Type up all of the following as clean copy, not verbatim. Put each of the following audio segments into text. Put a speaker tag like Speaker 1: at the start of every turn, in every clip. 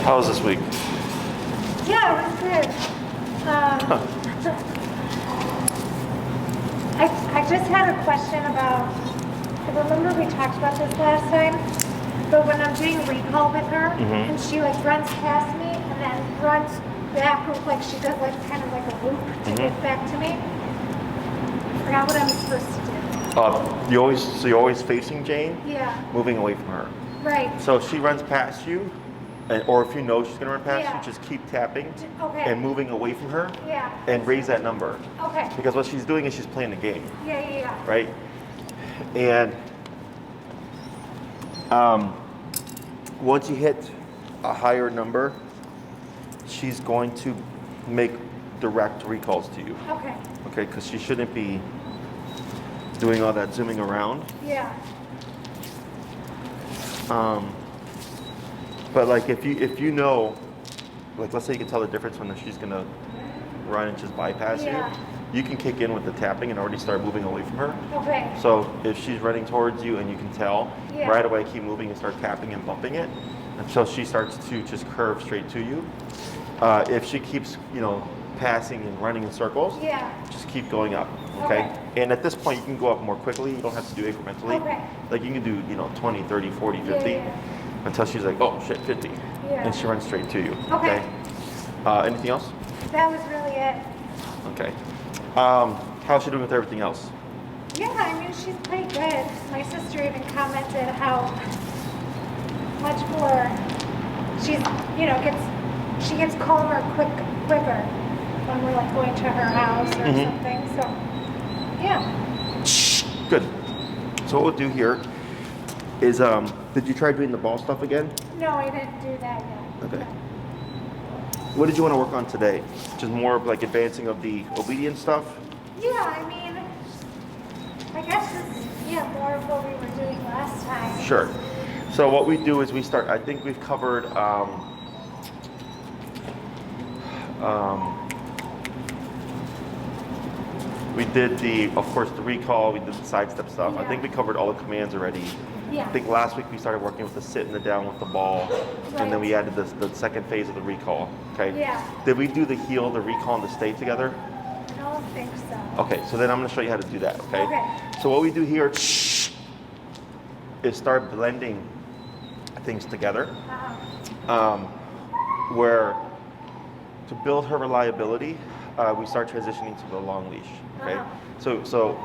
Speaker 1: How was this week?
Speaker 2: Yeah, it was good. I just had a question about, I remember we talked about this last time, but when I'm doing recall with her, and she like runs past me and then runs back, like she does like kind of like a loop to get back to me. I forgot what I'm supposed to do.
Speaker 1: You're always facing Jane?
Speaker 2: Yeah.
Speaker 1: Moving away from her.
Speaker 2: Right.
Speaker 1: So if she runs past you, or if you know she's going to run past
Speaker 2: Yeah.
Speaker 1: you, just keep tapping
Speaker 2: Okay.
Speaker 1: and moving away from her
Speaker 2: Yeah.
Speaker 1: and raise that number.
Speaker 2: Okay.
Speaker 1: Because what she's doing is she's playing the game,
Speaker 2: Yeah.
Speaker 1: right? And once you hit a higher number, she's going to make direct recalls to you.
Speaker 2: Okay.
Speaker 1: Okay, because she shouldn't be doing all that zooming around.
Speaker 2: Yeah.
Speaker 1: But like if you know, like let's say you can tell the difference when she's gonna run and just bypass you can kick in with the tapping and already start moving away from her.
Speaker 2: Okay.
Speaker 1: So if she's running towards you and you can tell,
Speaker 2: Yeah.
Speaker 1: right away keep moving and start tapping and bumping it until she starts to just curve straight to you. If she keeps, passing and running in circles, just keep going up, okay? And at this point, you can go up more quickly. You don't have to do incrementally.
Speaker 2: Okay.
Speaker 1: Like you can do, 20, 30, 40, 50, until she's like, oh shit, 50.
Speaker 2: Yeah.
Speaker 1: And she runs straight to you,
Speaker 2: Okay.
Speaker 1: Anything else?
Speaker 2: That was really it.
Speaker 1: Okay. How's she doing with everything else?
Speaker 2: Yeah, I mean, she's pretty good. My sister even commented how much more she gets calmer quicker when we're like going to her house or something. So, yeah.
Speaker 1: Good. So what we'll do here is, did you try doing the ball stuff again?
Speaker 2: No, I didn't do that yet.
Speaker 1: Okay. What did you want to work on today? Just more of like advancing of the obedience stuff?
Speaker 2: Yeah, I mean, I guess it's, more of what we were doing last time.
Speaker 1: Sure. So what we do is I think we've covered, we did of course, the recall, we did the sidestep stuff. I think we covered all the commands already.
Speaker 2: Yeah.
Speaker 1: I think last week we started working with the sit and the down with the ball, and then we added the second phase of the recall, okay?
Speaker 2: Yeah.
Speaker 1: Did we do the heal, the recall, and the stay together?
Speaker 2: I don't think so.
Speaker 1: Okay, so then I'm gonna show you how to do that, okay?
Speaker 2: Okay.
Speaker 1: So what we do here is start blending things together, where to build her reliability, we start transitioning to the long leash, okay? So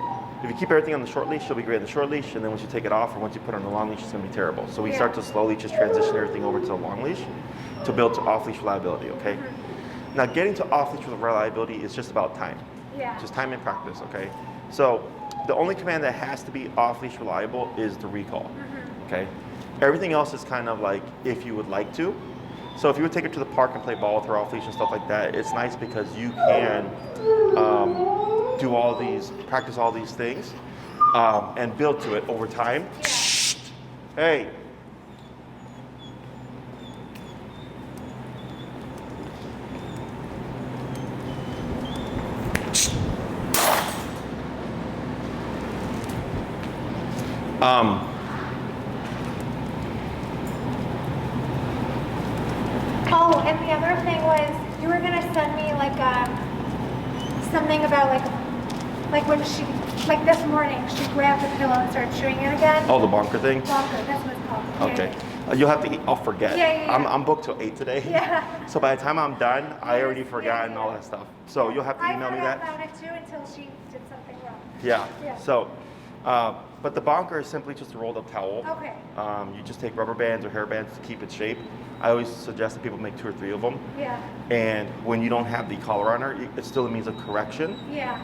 Speaker 1: if you keep everything on the short leash, she'll be great on the short leash, and then once you take it off, or once you put her on the long leash, it's gonna be terrible. So we start to slowly just transition everything over to the long leash to build to off leash reliability, okay? Now getting to off leash reliability is just about time.
Speaker 2: Yeah.
Speaker 1: Just time and practice, okay? So the only command that has to be off leash reliable is the recall, okay? Everything else is kind of like if you would like to. So if you would take her to the park and play ball with her off leash and stuff like that, it's nice because you can do all these, practice all these things, and build to it over time. Hey.
Speaker 2: Oh, and the other thing was you were gonna send me like something about like when this morning she grabbed the pillow and started chewing it again.
Speaker 1: Oh, the bonker thing?
Speaker 2: Bonker, that's what it's called.
Speaker 1: Okay. You'll have to, I'll forget.
Speaker 2: Yeah.
Speaker 1: I'm booked till 8 today.
Speaker 2: Yeah.
Speaker 1: So by the time I'm done, I already forgotten all that stuff. So you'll have to email me that.
Speaker 2: I forgot about it too until she did something wrong.
Speaker 1: Yeah. So, but the bonker is simply just a rolled up towel.
Speaker 2: Okay.
Speaker 1: You just take rubber bands or hair bands to keep its shape. I always suggest that people make 2 or 3 of them.
Speaker 2: Yeah.
Speaker 1: And when you don't have the collar on her, it's still a means of correction.
Speaker 2: Yeah.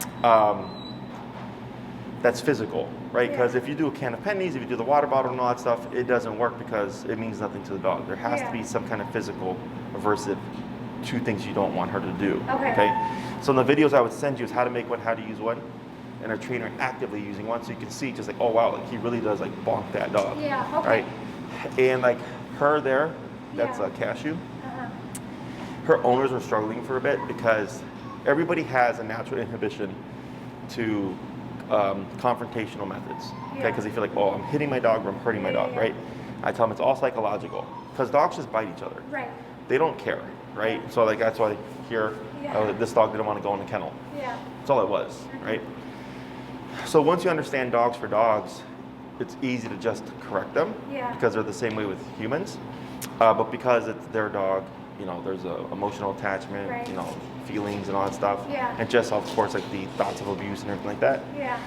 Speaker 1: That's physical, right? Because if you do a can of pennies, if you do the water bottle and all that stuff, it doesn't work because it means nothing to the dog. There has to be some kind of physical aversive to things you don't want her to do. Okay. So in the videos I would send you is how to make one, how to use one, and our trainer actively using one, so you can see just like, oh wow, like he really does like bonk that dog.
Speaker 2: Yeah. Okay.
Speaker 1: Right. And like her there, that's a cashew. Her owners were struggling for a bit because everybody has a natural inhibition to confrontational methods, okay? Because they feel like, oh, I'm hitting my dog or I'm hurting my dog, right? I tell them it's all psychological because dogs just bite each other.
Speaker 2: Right.
Speaker 1: they don't care, right? So like that's why here, this dog didn't want to go in the kennel.
Speaker 2: Yeah.
Speaker 1: That's all it was, right? So once you understand dogs for dogs, it's easy to just correct them because they're the same way with humans. But because it's their dog, you know, there's a emotional attachment, you know, feelings and all that stuff.
Speaker 2: Yeah.
Speaker 1: And just, of course, like the thoughts of abuse and everything like that.
Speaker 2: Yeah.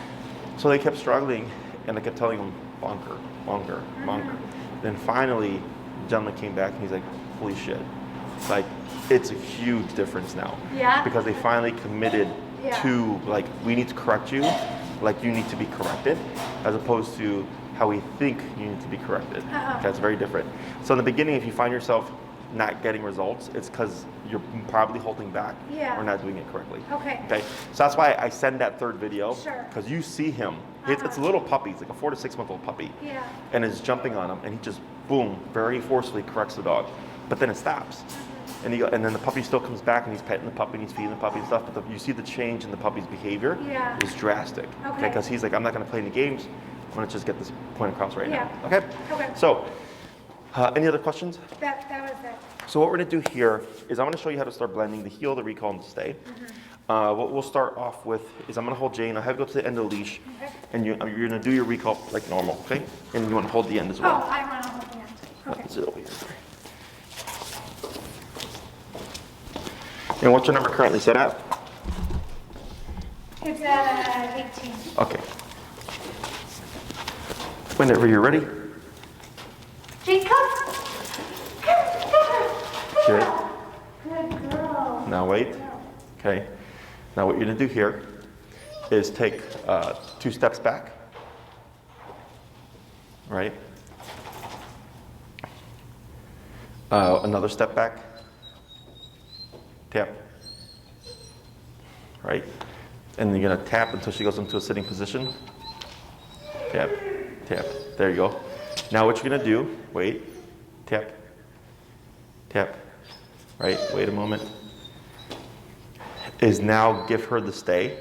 Speaker 1: So they kept struggling, and I kept telling them, bonker, bonker, bonker. Then finally, the gentleman came back, and he's like, holy shit. Like, it's a huge difference now.
Speaker 2: Yeah.
Speaker 1: Because they finally committed to, like, we need to correct you, like you need to be corrected, as opposed to how we think you need to be corrected. That's very different. So in the beginning, if you find yourself not getting results, it's because you're probably holding back or not doing it correctly.
Speaker 2: Okay.
Speaker 1: Okay. So that's why I send that third video.
Speaker 2: Sure.
Speaker 1: Because you see him. It's a little puppy. It's like a 4 to 6 month old puppy.
Speaker 2: Yeah.
Speaker 1: And is jumping on him, and he just boom, very forcefully corrects the dog. But then it stops. And then the puppy still comes back, and he's petting the puppy, and he's feeding the puppy and stuff. But you see the change in the puppy's behavior is drastic.
Speaker 2: Okay.
Speaker 1: Because he's like, I'm not going to play any games. I'm going to just get this point across right now.
Speaker 2: Okay.
Speaker 1: Okay. So, any other questions?
Speaker 2: That was it.
Speaker 1: So what we're going to do here is I'm going to show you how to start blending the heel, the recall, and the stay. What we'll start off with is I'm going to hold Jane. I'll have you go to the end of the leash, and you're going to do your recall like normal, okay? And you want to hold the end as well.
Speaker 2: Oh, I want to hold the end. Okay.
Speaker 1: Let's sit over here. And what's your number currently set at?
Speaker 2: It's at 18.
Speaker 1: Okay. Whenever you're ready.
Speaker 2: Jane, come.
Speaker 1: Good.
Speaker 2: Good girl.
Speaker 1: Now wait. Okay. Now what you're going to do here is take 2 steps back. Right. Another step back. Tap. Right. And you're going to tap until she goes into a sitting position. Tap. Tap. There you go. Now what you're going to do, wait. Tap. Tap. Right. Wait a moment. Is now give her the stay.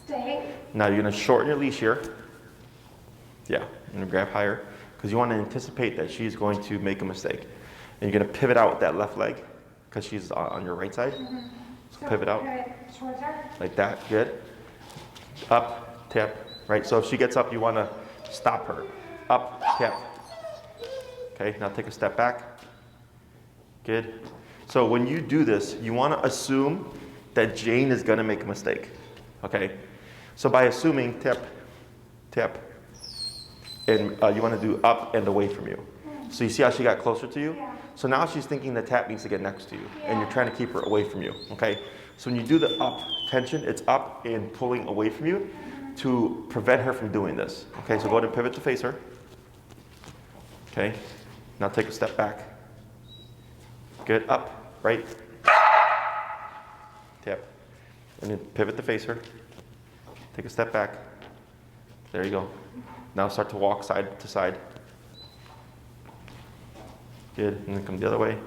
Speaker 2: Stay.
Speaker 1: Now you're going to shorten your leash here. Yeah. You're going to grab higher because you want to anticipate that she's going to make a mistake. And you're going to pivot out with that left leg because she's on your right side. So pivot out.
Speaker 2: Towards her.
Speaker 1: Like that. Good. Up. Tap. Right. So if she gets up, you want to stop her. Up. Tap. Okay. Now take a step back. Good. So when you do this, you want to assume that Jane is going to make a mistake. Okay? So by assuming tap, tap, and you want to do up and away from you. So you see how she got closer to you?
Speaker 2: Yeah.
Speaker 1: So now she's thinking the tap needs to get next to you, and you're trying to keep her away from you. Okay? So when you do the up tension, it's up and pulling away from you to prevent her from doing this. Okay? So go ahead and pivot to face her. Okay? Now take a step back. Good. Up. Right. Tap. And then pivot to face her. Take a step back. There you go. Now start to walk side to side. Good. And then come the other way.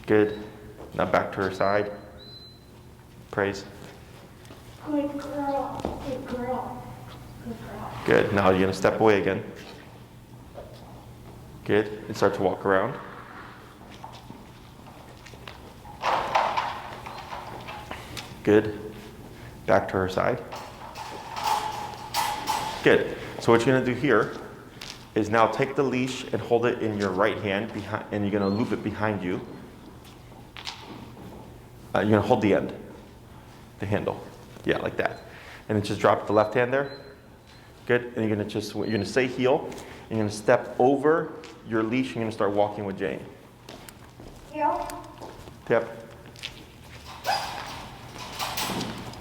Speaker 1: Good. Now back to her side. Praise.
Speaker 2: Good girl. Good girl. Good girl.
Speaker 1: Good. Now you're going to step away again. Good. And start to walk around. Good. Back to her side. Good. So what you're going to do here is now take the leash and hold it in your right hand, behind, and you're going to loop it behind you. You're going to hold the end, the handle. Yeah, like that. And then just drop the left hand there. Good. And you're going to stay heel. You're going to step over your leash. You're going to start walking with Jane.
Speaker 2: Heel.
Speaker 1: Tap.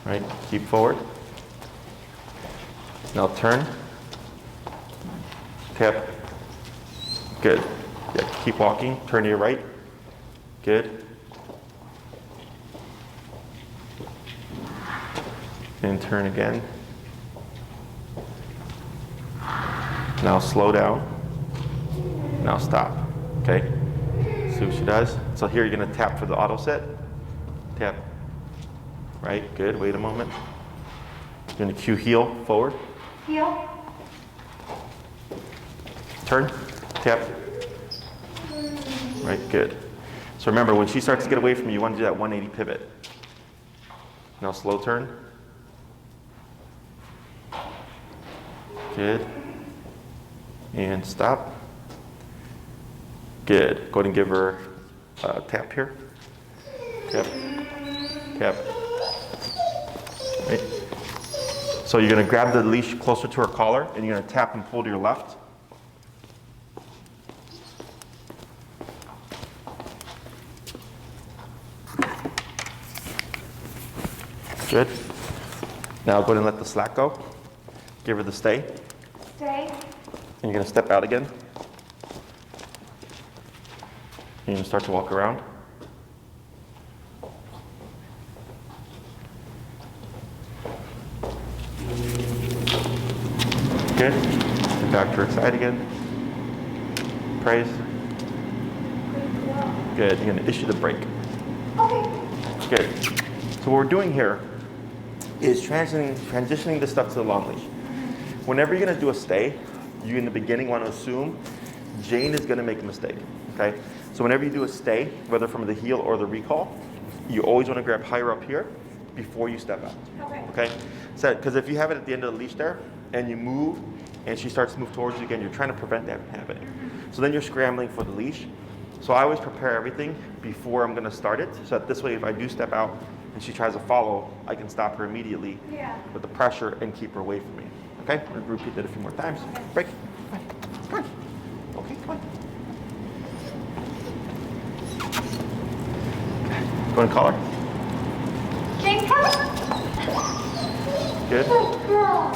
Speaker 1: Right, keep forward. Now turn. Tap. Good. Yeah, keep walking. Turn to your right. Good. And turn again. Now slow down. Now stop. Okay? See what she does? So here you're going to tap for the auto set. Tap. Right, good. Wait a moment. You're going to cue heel forward.
Speaker 2: Heel.
Speaker 1: Turn. Tap. Right, good. So remember, when she starts to get away from you, you want to do that 180 pivot. Now slow turn. Good. And stop. Good. Go ahead and give her a tap here. Tap. Tap. Right. So you're going to grab the leash closer to her collar, and you're going to tap and pull to your left. Good. Now go ahead and let the slack go. Give her the stay.
Speaker 2: Stay.
Speaker 1: And you're going to step out again. And you're going to start to walk around. Good. Step back to her side again. Praise. Good. You're going to issue the break.
Speaker 2: Okay.
Speaker 1: Good. So what we're doing here is transitioning this stuff to the long leash. Whenever you're going to do a stay, you in the beginning want to assume Jane is going to make a mistake. Okay. So whenever you do a stay, whether from the heel or the recall, you always want to grab higher up here before you step out.
Speaker 2: Okay.
Speaker 1: Okay. So because if you have it at the end of the leash there and you move and she starts to move towards you again, you're trying to prevent that from happening. So then you're scrambling for the leash. So I always prepare everything before I'm going to start it. So that this way, if I do step out and she tries to follow, I can stop her immediately with the pressure and keep her away from me. Okay? We'll repeat that a few more times. Break. Come on. Okay, come on. Go and call her.
Speaker 2: Jane, come.
Speaker 1: Good.
Speaker 2: Good girl.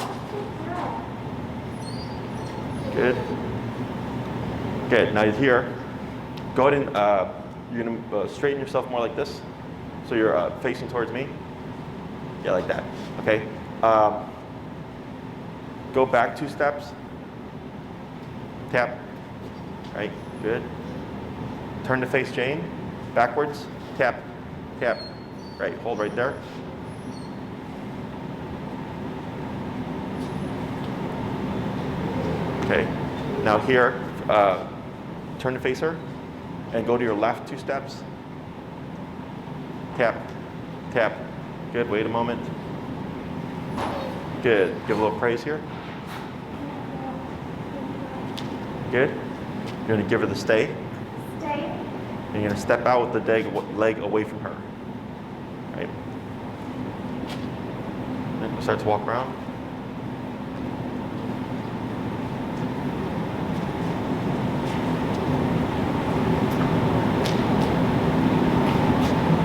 Speaker 1: Good. Good. Now here, go ahead and you're gonna straighten yourself more like this, so you're facing towards me. Yeah, like that. Okay. Go back 2 steps. Tap. Right. Good. Turn to face Jane. Backwards. Tap. Tap. Right. Hold right there. Okay. Now here, turn to face her and go to your left 2 steps. Tap, tap. Good. Wait a moment. Good. Give a little praise here. Good. You're going to give her the stay.
Speaker 2: Stay.
Speaker 1: And you're going to step out with the leg away from her. Right. Then start to walk around.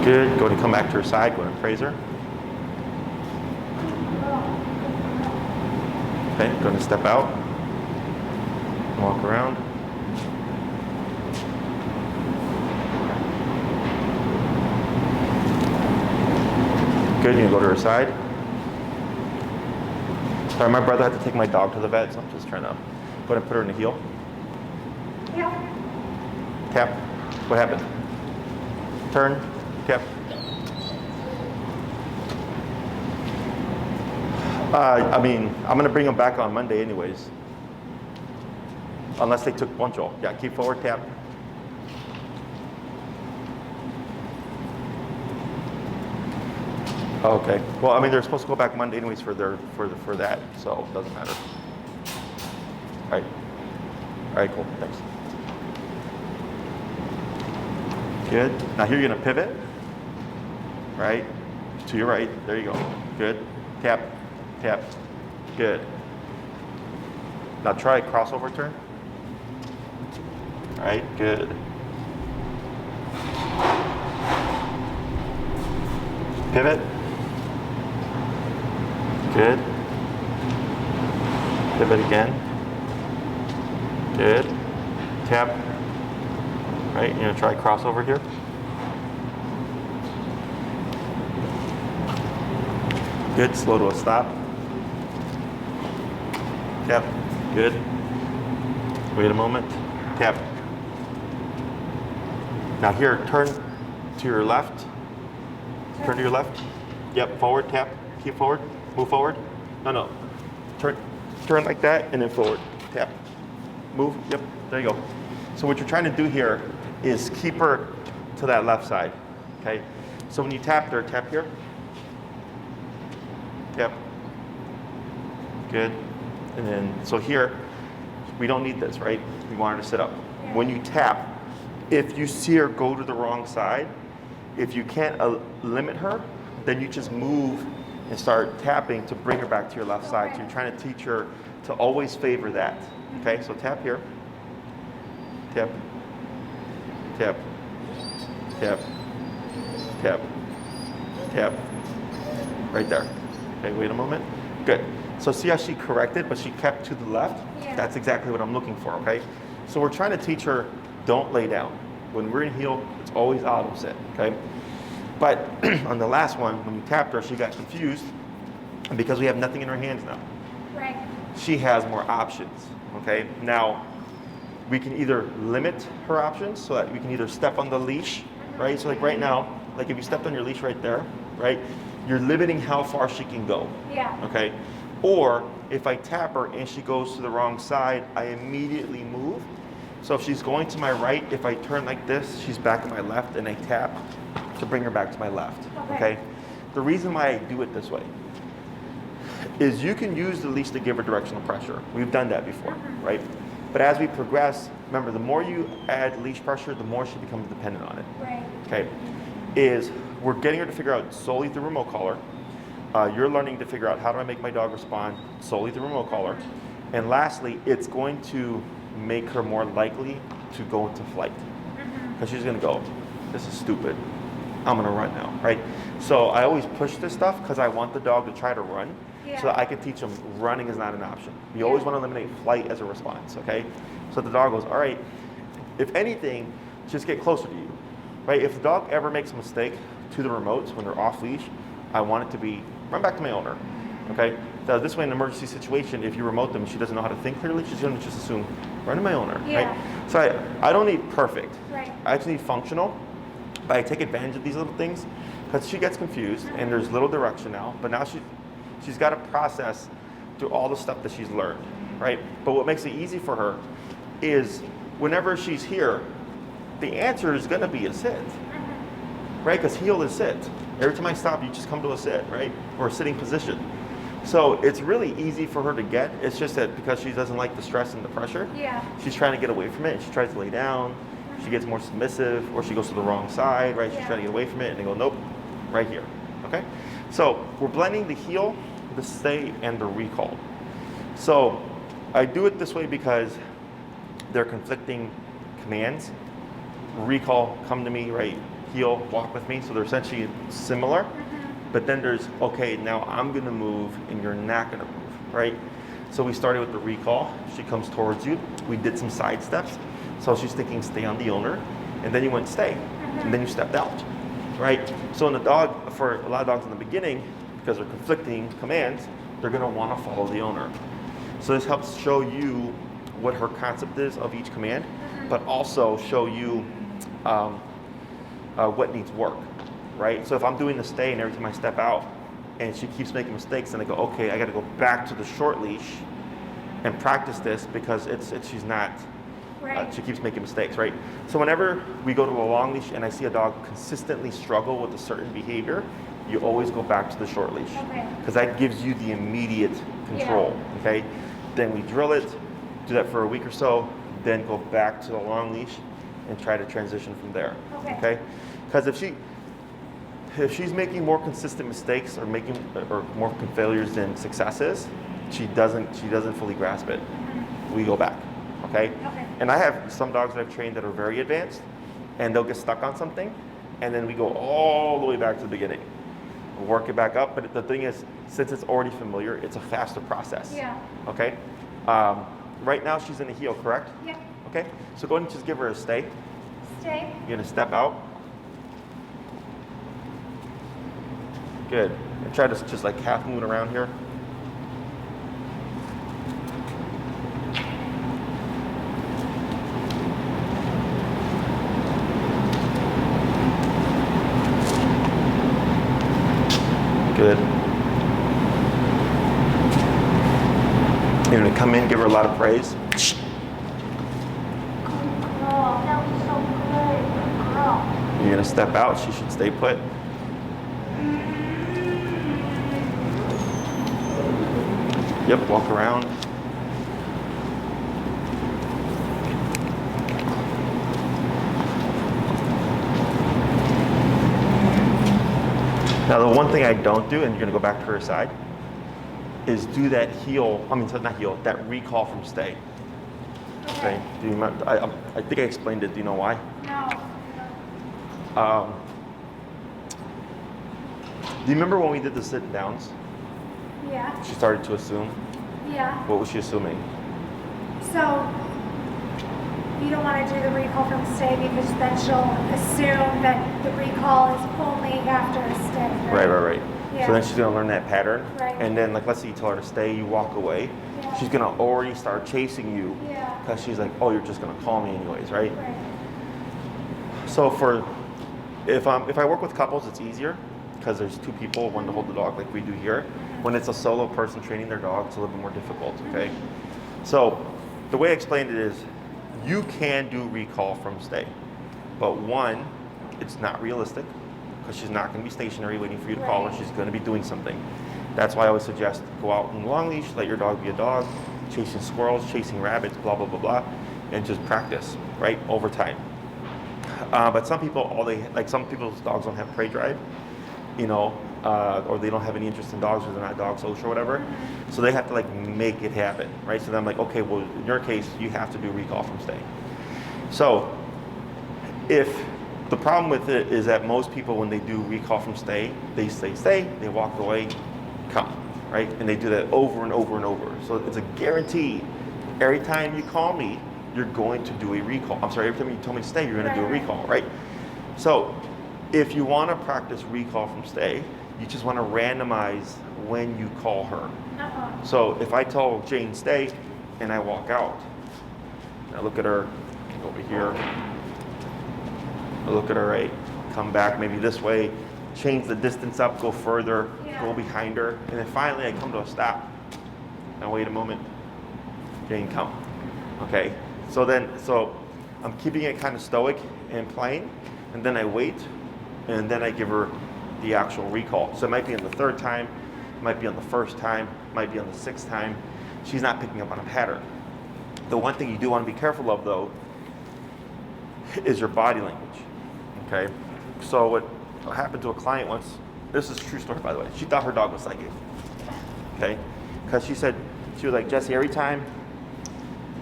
Speaker 1: Good. Go to come back to her side. Go and praise her. Okay. Going to step out. Walk around. Good. You can go to her side. Sorry, my brother had to take my dog to the vet, so I'm just trying to go ahead and put her in the heel.
Speaker 2: Yeah.
Speaker 1: Tap. What happened? Turn. Tap. I mean, I'm going to bring them back on Monday anyways. Unless they took Poncho. Yeah, keep forward, tap. Okay. Well, I mean, they're supposed to go back Monday anyways for that, so it doesn't matter. All right. All right, cool. Thanks. Good. Now here you're going to pivot. Right? To your right. There you go. Good. Tap. Tap. Good. Now try a crossover turn. All right. Good. Pivot. Good. Pivot again. Good. Tap. Right. You're going to try crossover here. Good. Slow to a stop. Tap. Good. Wait a moment. Tap. Now here, turn to your left. Turn to your left. Yep. Forward. Tap. Keep forward. Move forward. No. Turn like that and then forward. Tap. Move. Yep. There you go. So what you're trying to do here is keep her to that left side, okay? So when you tap her, tap here. Yep. Good. And then, so here, we don't need this, right? We want her to sit up.
Speaker 2: Yeah.
Speaker 1: When you tap, if you see her go to the wrong side, if you can't limit her, then you just move and start tapping to bring her back to your left side. So you're trying to teach her to always favor that. Okay, so tap here. Tap. Tap. Tap. Tap. Tap. Right there. Okay, wait a moment. Good. So see how she corrected, but she kept to the left?
Speaker 2: Yeah.
Speaker 1: That's exactly what I'm looking for, okay? So we're trying to teach her, don't lay down. When we're in heel, it's always auto sit, okay? But on the last one, when you tapped her, she got confused, and because we have nothing in her hands now.
Speaker 2: Right.
Speaker 1: She has more options, okay? Now, we can either limit her options so that we can either step on the leash, right? So like right now, like if you stepped on your leash right there, right? You're limiting how far she can go,
Speaker 2: Yeah.
Speaker 1: okay? Or if I tap her and she goes to the wrong side, I immediately move. So if she's going to my right, if I turn like this, she's back to my left and I tap to bring her back to my left, okay? The reason why I do it this way is you can use the leash to give her directional pressure. We've done that before, right? But as we progress, remember, the more you add leash pressure, the more she becomes dependent on it,
Speaker 2: Right.
Speaker 1: okay? Is we're getting her to figure out solely through remote collar. You're learning to figure out how do I make my dog respond solely through remote collar. And lastly, it's going to make her more likely to go into flight. Because she's gonna go, this is stupid, I'm gonna run now, right? So I always push this stuff because I want the dog to try to run so that I can teach them running is not an option. You always want to eliminate flight as a response, okay? So the dog goes, all right, if anything, just get closer to you, right? If the dog ever makes a mistake to the remotes when they're off leash, I want it to be, run back to my owner, okay? So this way in an emergency situation, if you remote them, she doesn't know how to think clearly, she's gonna just assume, run to my owner, right? So I don't need perfect.
Speaker 2: Right.
Speaker 1: I just need functional, but I take advantage of these little things because she gets confused and there's little direction now, but now she's got to process through all the stuff that she's learned, right? But what makes it easy for her is whenever she's here, the answer is gonna be a sit, right? Because heel is sit. Every time I stop, you just come to a sit, right? Or a sitting position. So it's really easy for her to get. It's just that because she doesn't like the stress and the pressure, she's trying to get away from it. And she tries to lay down. She gets more submissive, or she goes to the wrong side, right? She's trying to get away from it, and they go, nope, right here, okay? So we're blending the heel, the stay, and the recall. So I do it this way because they're conflicting commands. Recall, come to me, right? Heel, walk with me. So they're essentially similar. But then there's, okay, now I'm gonna move and you're not gonna move, right? So we started with the recall. She comes towards you. We did some side steps. So she's thinking stay on the owner. And then you went stay. And then you stepped out, right? So in the dog, for a lot of dogs in the beginning, because they're conflicting commands, they're gonna wanna follow the owner. So this helps show you what her concept is of each command, but also show you what needs work, right? So if I'm doing the stay and every time I step out and she keeps making mistakes, then I go, okay, I gotta go back to the short leash and practice this because she's not, she keeps making mistakes, right? So whenever we go to a long leash and I see a dog consistently struggle with a certain behavior, you always go back to the short leash because that gives you the immediate control, okay? Then we drill it, do that for a week or so, then go back to the long leash and try to transition from there, okay? Because if she's making more consistent mistakes or more failures than successes, she doesn't fully grasp it. We go back, okay? And I have some dogs that I've trained that are very advanced, and they'll get stuck on something, and then we go all the way back to the beginning. We'll work it back up, but the thing is, since it's already familiar, it's a faster process. Okay? Right now she's in the heel, correct?
Speaker 2: Yep.
Speaker 1: Okay, so go ahead and just give her a stay.
Speaker 2: Stay.
Speaker 1: You're gonna step out. Good. And try to just like half move it around here. Good. You're gonna come in, give her a lot of praise.
Speaker 2: Good girl. That was so good. Good girl.
Speaker 1: You're gonna step out, she should stay put. Yep, walk around. Now the one thing I don't do, and you're gonna go back to her side, is do that not heel, that recall from stay. Okay. Do you remember, I think I explained it. Do you know why?
Speaker 2: No.
Speaker 1: Do you remember when we did the sit downs?
Speaker 2: Yeah.
Speaker 1: She started to assume.
Speaker 2: Yeah.
Speaker 1: What was she assuming?
Speaker 2: So you don't want to do the recall from stay because then she'll assume that the recall is only after a stay.
Speaker 1: Right.
Speaker 2: Yeah.
Speaker 1: So then she's gonna learn that pattern.
Speaker 2: Right.
Speaker 1: And then, like, let's say you tell her to stay, you walk away.
Speaker 2: Yeah.
Speaker 1: She's gonna already start chasing you.
Speaker 2: Yeah.
Speaker 1: Because she's like, oh, you're just gonna call me anyways, right?
Speaker 2: Right.
Speaker 1: So if I work with couples, it's easier because there's two people, one to hold the dog like we do here. When it's a solo person training their dog, it's a little bit more difficult, okay? So the way I explained it is you can do recall from stay, but one, it's not realistic because she's not gonna be stationary waiting for you to call her. She's gonna be doing something. That's why I always suggest go out in long leash, let your dog be a dog, chasing squirrels, chasing rabbits, blah, blah, blah, blah, and just practice, right, over time. But some people, some people's dogs don't have prey drive, or they don't have any interest in dogs, or they're not dog social or whatever. So they have to like make it happen, right? So then I'm like, okay, well, in your case, you have to do recall from stay. So if the problem with it is that most people, when they do recall from stay, they say stay, they walk away, come, right? And they do that over and over and over. So it's a guarantee. Every time you call me, you're going to do a recall. I'm sorry, every time you tell me to stay, you're going to do a recall, right? So if you want to practice recall from stay, you just want to randomize when you call her. So if I tell Jane stay and I walk out, I look at her over here, I look at her, right, come back maybe this way, change the distance up, go further, go behind her, and then finally I come to a stop. Now wait a moment, Jane, come. Okay, so I'm keeping it kind of stoic and plain, and then I wait, and then I give her the actual recall. So it might be on the third time, it might be on the first time, it might be on the sixth time. She's not picking up on a pattern. The one thing you do want to be careful of, though, is your body language. Okay, so what happened to a client once, this is a true story by the way, she thought her dog was psychic. Okay, because she was like, Jesse, every time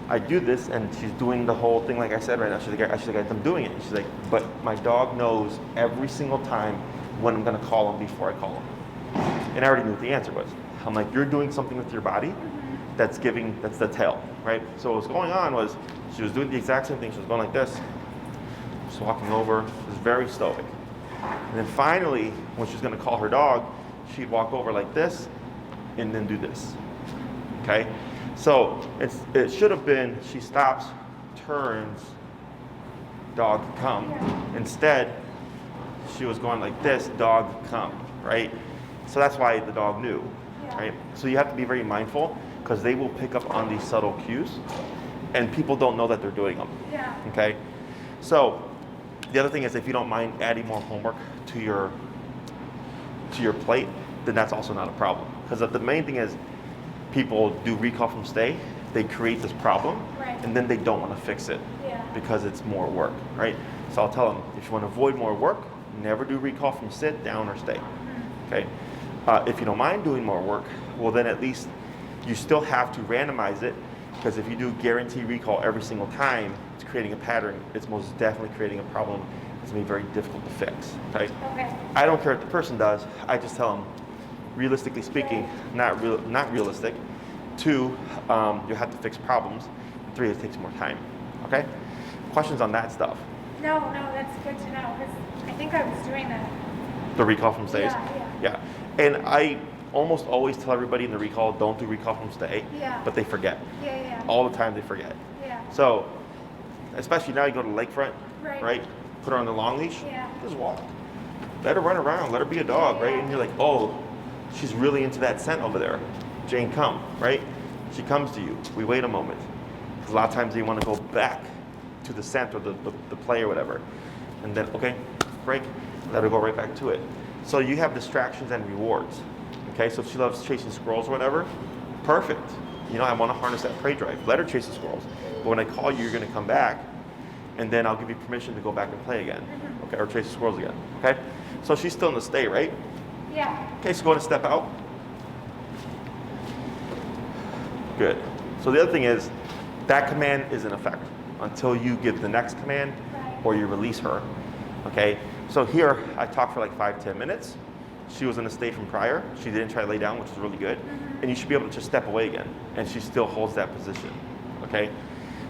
Speaker 1: I do this, and she's doing the whole thing like I said right now, she's like, I'm doing it. She's like, but my dog knows every single time when I'm gonna call him before I call him. And I already knew what the answer was. I'm like, you're doing something with your body that's the tell, right? So what was going on was, she was doing the exact same thing. She was going like this, just walking over, was very stoic. And then finally, when she was gonna call her dog, she'd walk over like this, and then do this, okay? So it should have been, she stops, turns, dog come. Instead, she was going like this, dog come, right? So that's why the dog knew, right? So you have to be very mindful because they will pick up on these subtle cues and people don't know that they're doing them, okay? So the other thing is, if you don't mind adding more homework to your plate, then that's also not a problem. Because the main thing is, people do recall from stay, they create this problem, and then they don't want to fix it because it's more work, right? So I'll tell them, if you want to avoid more work, never do recall from sit, down, or stay, okay? If you don't mind doing more work, well then at least you still have to randomize it, because if you do guarantee recall every single time, it's creating a pattern, it's most definitely creating a problem. It's going to be very difficult to fix, okay? I don't care what the person does, I just tell them, realistically speaking, not realistic. 2, you have to fix problems. 3, it takes more time. Okay? Questions on that stuff?
Speaker 2: No, that's good to know, because I think I was doing that.
Speaker 1: The recall from stays?
Speaker 2: Yeah.
Speaker 1: And I almost always tell everybody in the recall, don't do recall from stay, but they forget. All the time they forget. So, especially now you go to the lakefront, right? Put her on the long leash, just walk. Let her run around, let her be a dog, right? And you're like, oh, she's really into that scent over there. Jane, come, right? She comes to you. We wait a moment. Because a lot of times they want to go back to the scent or the play or whatever. And then, okay, break, let her go right back to it. So you have distractions and rewards. Okay, so if she loves chasing squirrels or whatever, perfect. You know, I want to harness that prey drive. Let her chase the squirrels. But when I call you, you're going to come back, and then I'll give you permission to go back and play again. Okay, or chase the squirrels again. Okay, so she's still in the stay, right?
Speaker 2: Yeah.
Speaker 1: Okay, so go ahead and step out. Good. So the other thing is, that command is in effect until you give the next command or you release her. Okay, so here I talked for like 5-10 minutes. She was in a state from prior. She didn't try to lay down, which is really good. And you should be able to just step away again, and she still holds that position. Okay,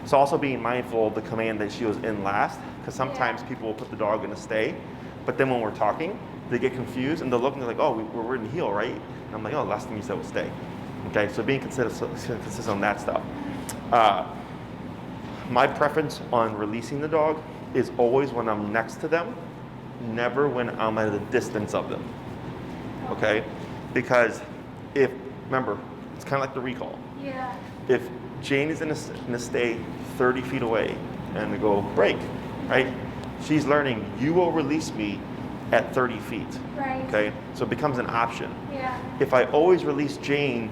Speaker 1: so also being mindful of the command that she was in last, because sometimes people will put the dog in a stay, but then when we're talking, they get confused and they'll look and they're like, oh, we're in heel, right? And I'm like, oh, last thing you said was stay. Okay, so being consistent on that stuff. My preference on releasing the dog is always when I'm next to them, never when I'm at a distance of them. Okay, because remember, it's kind of like the recall.
Speaker 2: Yeah.
Speaker 1: If Jane is in a stay 30 feet away and we go break, right? She's learning, you will release me at 30 feet.
Speaker 2: Right.
Speaker 1: Okay, so it becomes an option.
Speaker 2: Yeah.
Speaker 1: If I always release Jane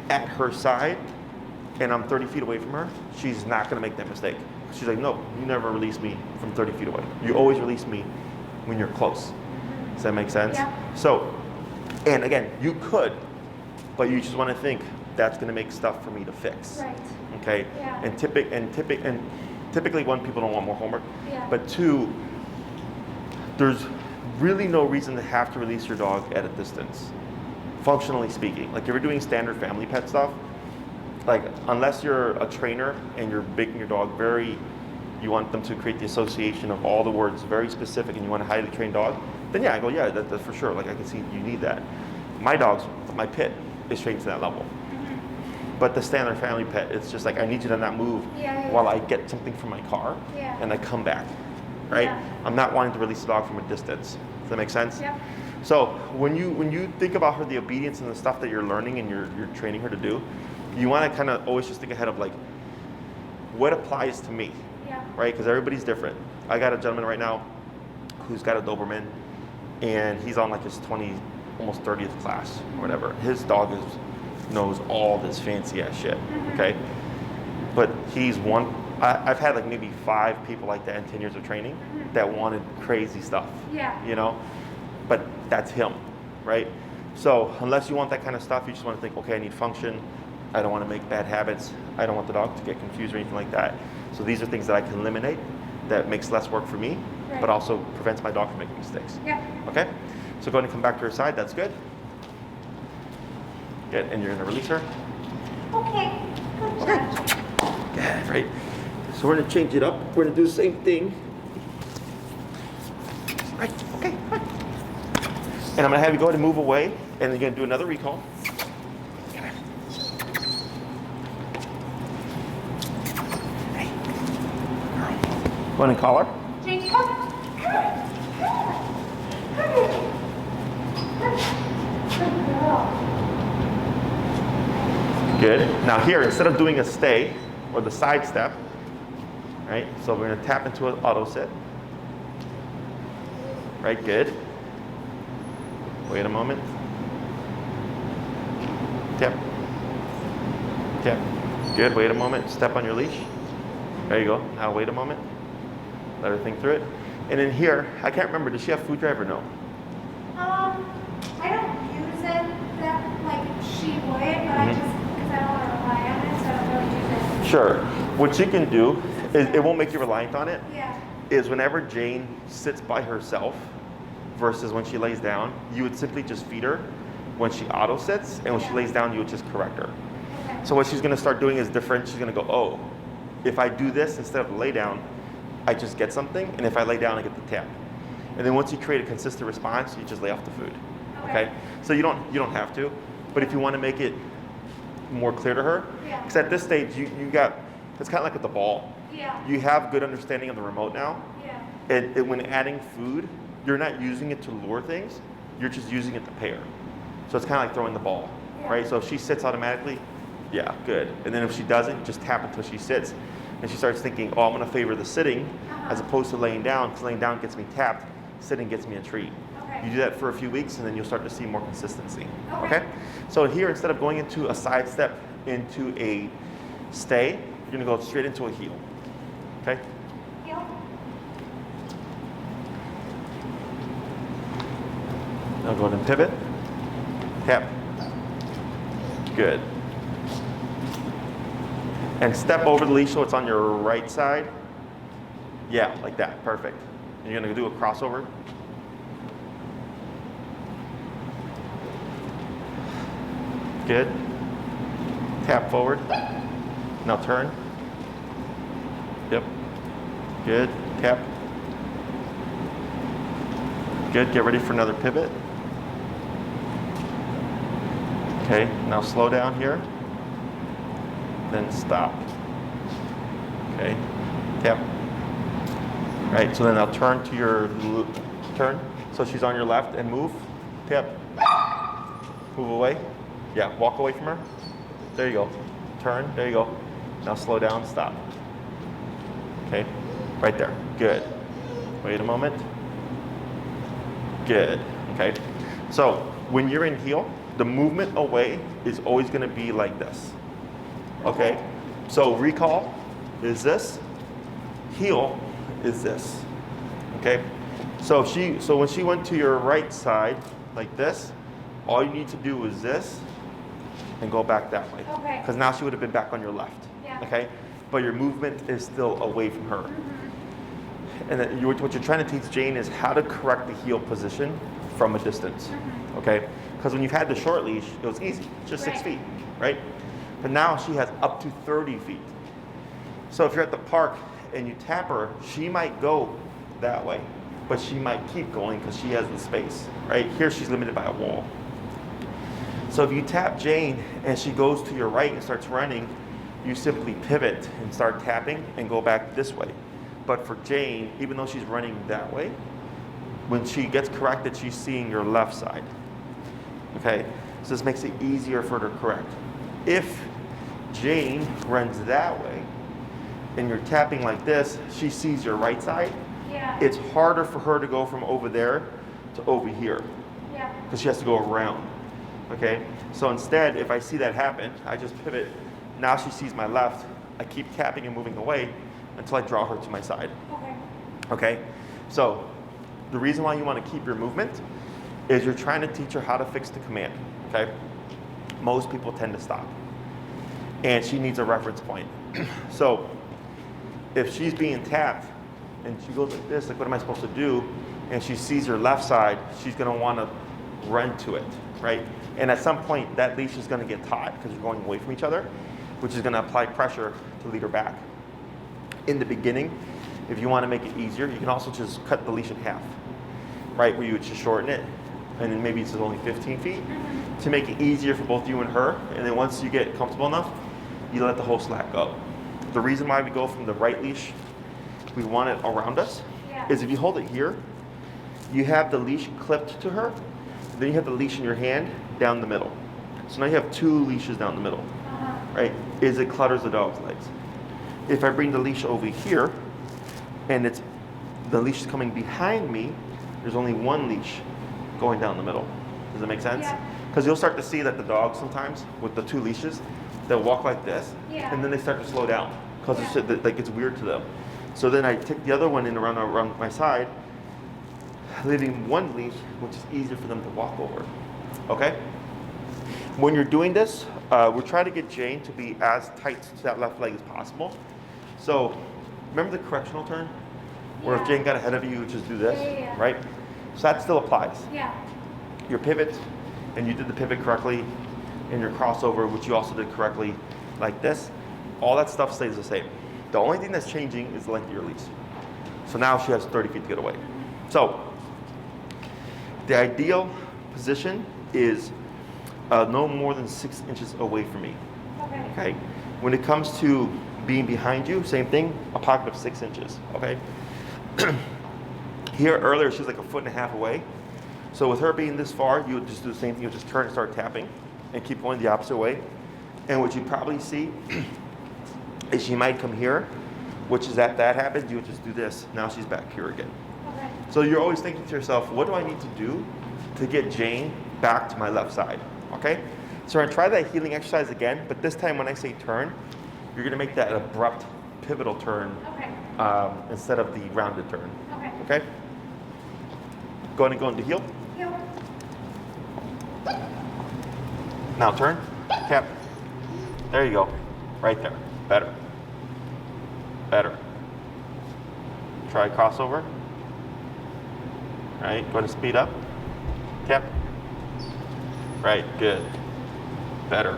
Speaker 1: at her side and I'm 30 feet away from her, she's not going to make that mistake. She's like, no, you never release me from 30 feet away. You always release me when you're close. Does that make sense?
Speaker 2: Yeah.
Speaker 1: So, and again, you could, but you just want to think that's going to make stuff for me to fix.
Speaker 2: Right.
Speaker 1: Okay.
Speaker 2: Yeah.
Speaker 1: And typically, one, people don't want more homework.
Speaker 2: Yeah.
Speaker 1: But two, there's really no reason to have to release your dog at a distance. Functionally speaking, like if you're doing standard family pet stuff, like unless you're a trainer and you're making your dog you want them to create the association of all the words very specific and you want a highly trained dog, then yeah, I go, yeah, that's for sure. Like I can see you need that. My pit is trained to that level. But the standard family pet, it's just like, I need you to not move while I get something from my car and I come back, right?
Speaker 2: Yeah.
Speaker 1: I'm not wanting to release the dog from a distance. Does that make sense?
Speaker 2: Yep.
Speaker 1: So when you think about her, the obedience and the stuff that you're learning and you're training her to do, you want to kind of always just think ahead of like, what applies to me, right? Because everybody's different. I got a gentleman right now who's got a Doberman, and he's on like his almost 30th class or whatever. His dog knows all this fancy ass shit, okay? But he's one. I've had like maybe 5 people like that in 10 years of training that wanted crazy stuff, you know? But that's him, right? So unless you want that kind of stuff, you just want to think, okay, I need function. I don't want to make bad habits. I don't want the dog to get confused or anything like that. So these are things that I can eliminate that makes less work for me, but also prevents my dog from making mistakes. Okay? So go ahead and come back to her side. That's good. Good. And you're going to release her.
Speaker 2: Okay. Good job.
Speaker 1: Yeah, right. So we're going to change it up. We're going to do the same thing. Right. Okay. Right. And I'm going to have you go ahead and move away, and then you're going to do another recall. Go ahead and call her.
Speaker 2: Jane, come.
Speaker 1: Good. Now here, instead of doing a stay or the side step, right? So we're going to tap into an auto sit. Right, good. Wait a moment. Tap. Tap. Good, wait a moment. Step on your leash. There you go. Now wait a moment. Let her think through it. And in here, I can't remember, does she have food drive or no?
Speaker 2: I don't use it that like she would, but I just, because I don't want to rely on it, so I don't really use it.
Speaker 1: Sure. What you can do, is it won't make you reliant on it,
Speaker 2: Yeah.
Speaker 1: is whenever Jane sits by herself versus when she lays down, you would simply just feed her when she auto sits, and when she lays down, you would just correct her.
Speaker 2: Okay.
Speaker 1: So what she's going to start doing is different. She's going to go, oh, if I do this instead of lay down, I just get something, and if I lay down, I get the tap. And then once you create a consistent response, you just lay off the food. Okay? So you don't have to, but if you want to make it more clear to her, because at this stage you got, it's kind of like with the ball.
Speaker 2: Yeah.
Speaker 1: You have good understanding of the remote now.
Speaker 2: Yeah.
Speaker 1: And when adding food, you're not using it to lure things, you're just using it to pair. So it's kind of like throwing the ball, right? So if she sits automatically, yeah, good. And then if she doesn't, you just tap until she sits. And she starts thinking, oh, I'm going to favor the sitting as opposed to laying down, because laying down gets me tapped. sitting gets me a treat.
Speaker 2: Okay.
Speaker 1: You do that for a few weeks, and then you'll start to see more consistency.
Speaker 2: Okay.
Speaker 1: Okay? So here, instead of going into a side step into a stay, you're gonna go straight into a heel. Okay?
Speaker 2: Heel.
Speaker 1: Now go ahead and pivot. Tap. Good. And step over the leash so it's on your right side. Yeah, like that. Perfect. And you're gonna do a crossover. Good. Tap forward. Now turn. Yep. Good. Tap. Good. Get ready for another pivot. Okay. Now slow down here. Then stop. Okay. Tap. Right. So then I'll turn to your turn. So she's on your left and move. Tap. Move away. Yeah, walk away from her. There you go. Turn, there you go. Now slow down, stop. Okay, right there. Good. Wait a moment. Good. Okay. So when you're in heel, the movement away is always going to be like this. Okay. So recall is this. Heel is this. Okay. So when she went to your right side like this, all you need to do is this and go back that way.
Speaker 2: Okay.
Speaker 1: Because now she would have been back on your left.
Speaker 2: Yeah.
Speaker 1: Okay. But your movement is still away from her. And then what you're trying to teach Jane is how to correct the heel position from a distance. Okay. Because when you've had the short leash, it was easy, just 6 feet, right? But now she has up to 30 feet. So if you're at the park and you tap her, she might go that way, but she might keep going because she has the space, right? Here she's limited by a wall. So if you tap Jane and she goes to your right and starts running, you simply pivot and start tapping and go back this way. But for Jane, even though she's running that way, when she gets corrected, she's seeing your left side. Okay, so this makes it easier for her to correct. If Jane runs that way and you're tapping like this, she sees your right side.
Speaker 2: Yeah.
Speaker 1: It's harder for her to go from over there to over here
Speaker 2: Yeah.
Speaker 1: because she has to go around. Okay, so instead, if I see that happen, I just pivot. Now she sees my left. I keep tapping and moving away until I draw her to my side.
Speaker 2: Okay.
Speaker 1: Okay, so the reason why you want to keep your movement is you're trying to teach her how to fix the command. Okay, most people tend to stop, and she needs a reference point. So if she's being tapped and she goes like this, like what am I supposed to do? And she sees her left side, she's going to want to run to it, right? And at some point, that leash is going to get taut because you're going away from each other, which is going to apply pressure to lead her back. In the beginning, if you want to make it easier, you can also just cut the leash in half, right? Where you would just shorten it, and then maybe it's only 15 feet to make it easier for both you and her. And then once you get comfortable enough, you let the whole slack go. The reason why we go from the right leash, we want it around us, is if you hold it here, you have the leash clipped to her, then you have the leash in your hand down the middle. So now you have two leashes down the middle, right? It clutters the dog's legs. If I bring the leash over here, and the leash is coming behind me, there's only one leash going down the middle. Does that make sense? Because you'll start to see that the dogs sometimes, with the two leashes, they'll walk like this, and then they start to slow down because it's weird to them. So then I take the other one in around my side, leaving one leash, which is easier for them to walk over. Okay? When you're doing this, we're trying to get Jane to be as tight to that left leg as possible. So remember the correctional turn? Where if Jane got ahead of you, you would just do this, right? So that still applies.
Speaker 2: Yeah.
Speaker 1: Your pivot, and you did the pivot correctly, and your crossover, which you also did correctly, like this, all that stuff stays the same. The only thing that's changing is the length of your leash. So now she has 30 feet to get away. So the ideal position is no more than 6 inches away from me. Okay. When it comes to being behind you, same thing, a pocket of 6 inches. Okay. Here earlier, she was like 1.5 feet away. So with her being this far, you would just do the same thing. You would just turn and start tapping and keep going the opposite way. And what you probably see is she might come here, which is that happens, you would just do this. Now she's back here again. So you're always thinking to yourself, what do I need to do to get Jane back to my left side, okay? So we're gonna try that healing exercise again, but this time when I say turn, you're gonna make that abrupt, pivotal turn instead of the rounded turn, okay? Go ahead and go into heel. Now turn, tap. There you go, right there, better. Better. Try crossover. Right, go ahead and speed up. Tap. Right, good. Better.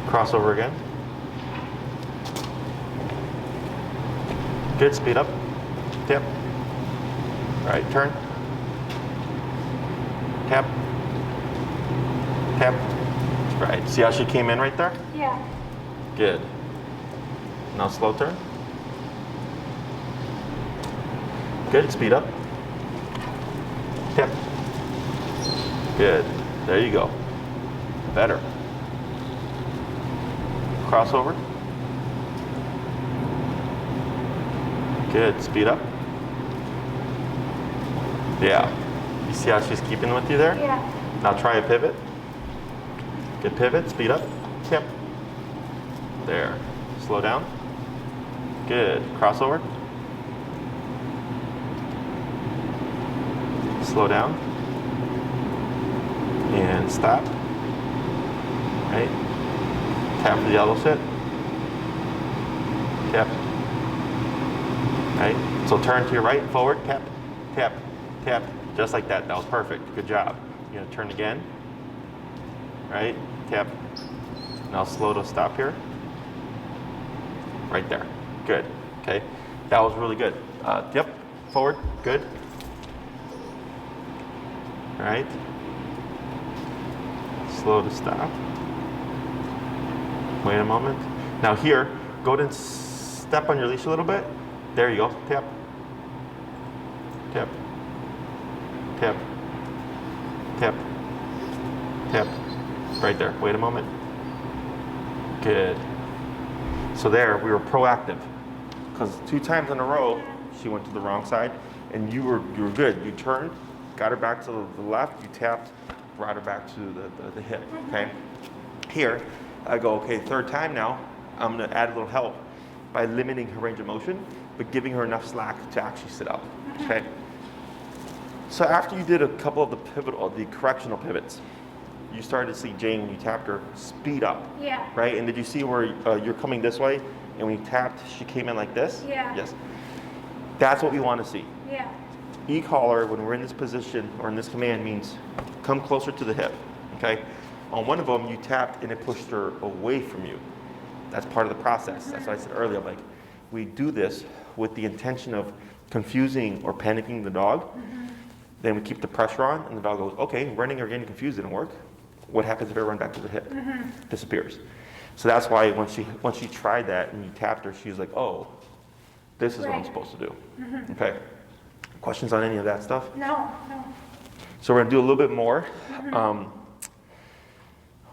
Speaker 1: Crossover again. Good, speed up. Tap. Right, turn. Tap. Tap. Right, see how she came in right there?
Speaker 2: Yeah.
Speaker 1: Good. Now slow turn. Good, speed up. Tap. Good, there you go. Better. Crossover. Good, speed up. Yeah. You see how she's keeping with you there?
Speaker 2: Yeah.
Speaker 1: Now try a pivot. Good pivot, speed up. Tap. There. Slow down. Good. Crossover. Slow down. And stop. Right. Tap the yellow sit. Tap. Right. So turn to your right, forward, tap, tap, tap. Just like that. That was perfect. Good job. You're gonna turn again. Right. Tap. Now slow to stop here. Right there. Good. Okay. That was really good. Yep. Forward. Good. All right. Slow to stop. Wait a moment. Now here, go ahead and step on your leash a little bit. There you go. Tap. Tap. Tap. Tap. Tap. Right there. Wait a moment. Good. So there, we were proactive. Because 2 times in a row, she went to the wrong side, and you were good. You turned, got her back to the left, you tapped, brought her back to the hip, okay? Here, I go, okay, 3rd time now, I'm gonna add a little help by limiting her range of motion, but giving her enough slack to actually sit up, okay? So after you did a couple of the correctional pivots, you started to see Jane, when you tapped her, speed up.
Speaker 2: Yeah.
Speaker 1: Right? And did you see where you're coming this way, and when you tapped, she came in like this?
Speaker 2: Yeah.
Speaker 1: Yes. That's what we want to see.
Speaker 2: Yeah.
Speaker 1: E-collar, when we're in this position, or in this command, means come closer to the hip, okay? On one of them, you tapped, and it pushed her away from you. That's part of the process. That's what I said earlier. Like, we do this with the intention of confusing or panicking the dog. Then we keep the pressure on, and the dog goes, okay, running or getting confused didn't work. What happens if I run back to the hip? Disappears. So that's why once she tried that and you tapped her, she was like, oh, this is what I'm supposed to do. Okay. Questions on any of that stuff?
Speaker 2: No.
Speaker 1: So we're gonna do a little bit more.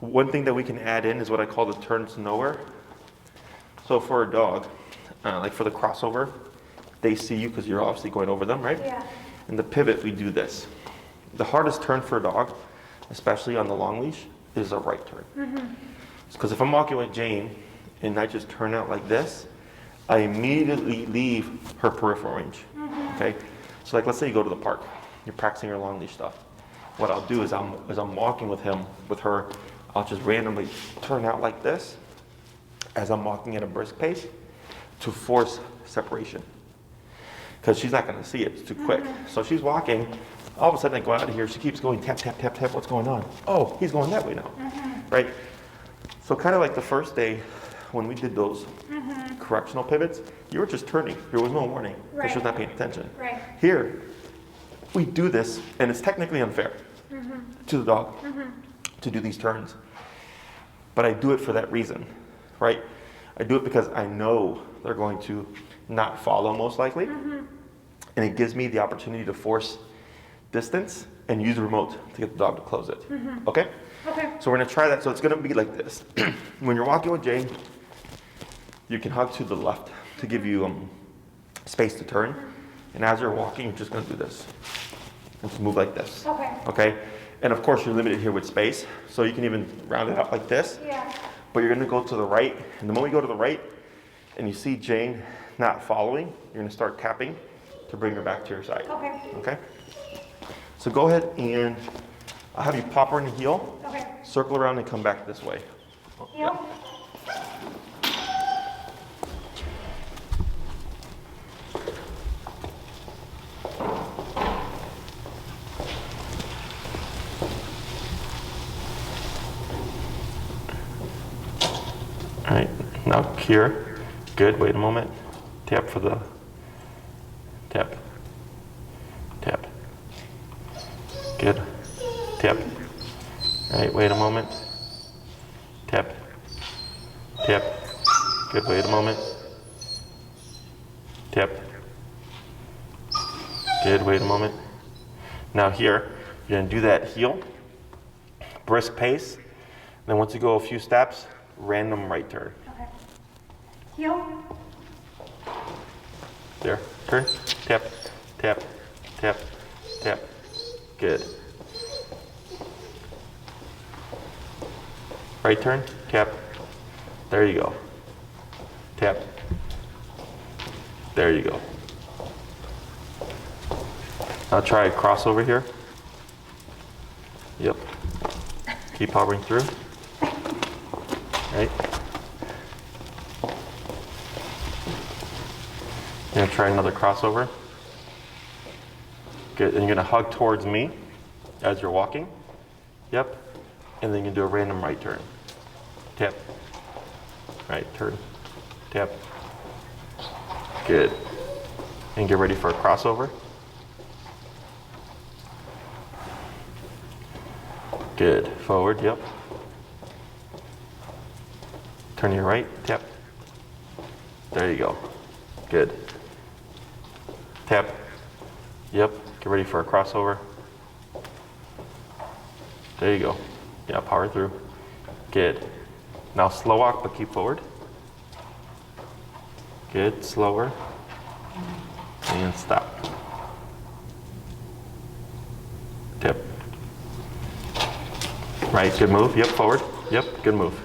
Speaker 1: One thing that we can add in is what I call the turn to nowhere. So for a dog, like for the crossover, they see you because you're obviously going over them, right?
Speaker 2: Yeah.
Speaker 1: In the pivot, we do this. The hardest turn for a dog, especially on the long leash, is a right turn. Because if I'm walking with Jane and I just turn out like this, I immediately leave her peripheral range. Okay? So like, let's say you go to the park, you're practicing your long leash stuff. What I'll do is I'm walking with her, I'll just randomly turn out like this as I'm walking at a brisk pace to force separation. Because she's not going to see it, it's too quick. So she's walking, all of a sudden I go out of here, she keeps going tap, tap, tap, tap, what's going on? Oh, he's going that way now, right? So kind of like the first day when we did those correctional pivots, you were just turning, there was no warning, because she was not paying attention.
Speaker 2: Right.
Speaker 1: Here, we do this, and it's technically unfair to the dog to do these turns, but I do it for that reason, right? I do it because I know they're going to not follow most likely, and it gives me the opportunity to force distance and use the remote to get the dog to close it. Okay?
Speaker 2: Okay.
Speaker 1: So we're gonna try that. So it's gonna be like this. When you're walking with Jane, you can hug to the left to give you space to turn. And as you're walking, you're just gonna do this. Just move like this.
Speaker 2: Okay.
Speaker 1: Okay? And of course, you're limited here with space, so you can even round it out like this.
Speaker 2: Yeah.
Speaker 1: But you're gonna go to the right, and the moment you go to the right, and you see Jane not following, you're gonna start tapping to bring her back to your side.
Speaker 2: Okay.
Speaker 1: Okay? So go ahead and I'll have you pop her in the heel,
Speaker 2: Okay.
Speaker 1: circle around and come back this way.
Speaker 2: Heel.
Speaker 1: All right, now here. Good, wait a moment. Tap for the, tap, tap. Good, tap. All right, wait a moment. Tap, tap. Good, wait a moment. Tap. Good, wait a moment. Now here, you're gonna do that heel, brisk pace. Then once you go a few steps, random right turn.
Speaker 2: Okay. Heel.
Speaker 1: There, turn, tap, tap, tap, tap. Good. Right turn, tap. There you go. Tap. There you go. Now try a crossover here. Yep. Keep hovering through. Right. You're gonna try another crossover. Good, and you're gonna hug towards me as you're walking. Yep. And then you can do a random right turn. Tap. Right turn. Tap. Good. And get ready for a crossover. Good. Forward, yep. Turn your right, tap. There you go. Good. Tap. Yep. Get ready for a crossover. There you go. Yeah, power through. Good. Now slow walk, but keep forward. Good. Slower. And stop. Tap. Right, good move. Yep, forward. Yep, good move.